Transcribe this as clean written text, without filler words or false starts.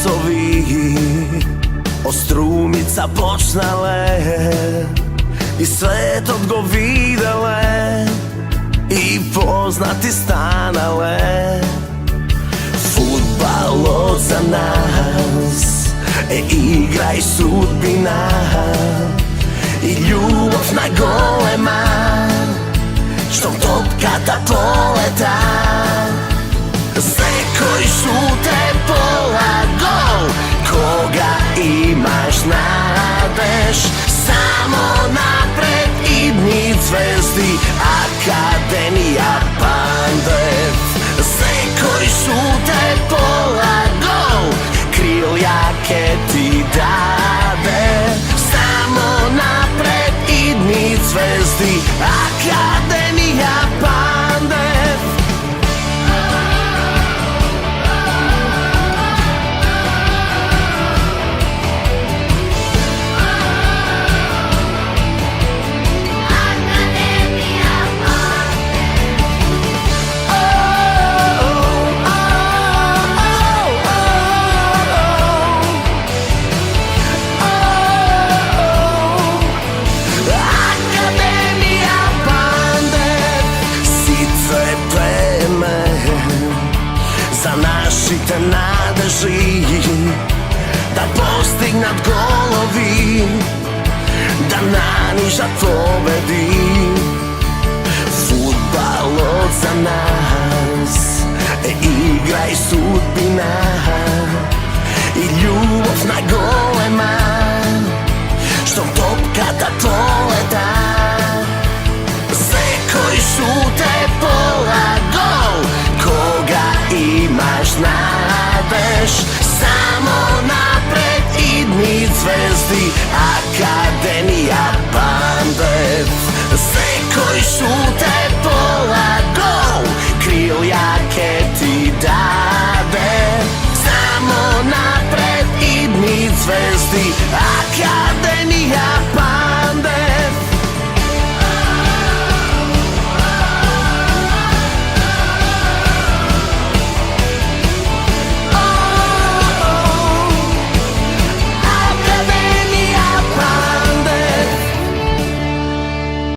glasovi od strumica počnale i svet go videle i poznati stanale. Fudbal za nas, igra i sudbina i ljubav najgolema, što topkata poleta. Sve koji šute pola gol, koga imaš nadeš, samo napred idni zvezdi, Akademija Pandet. Sve koji šute pola gol, kriljake ti dade, samo napred idni zvezdi, Akademija Pandet. Za našite nadeži, da postignat golovi, da nanižat pobedi. Fudbal za nas, igra i sudbina.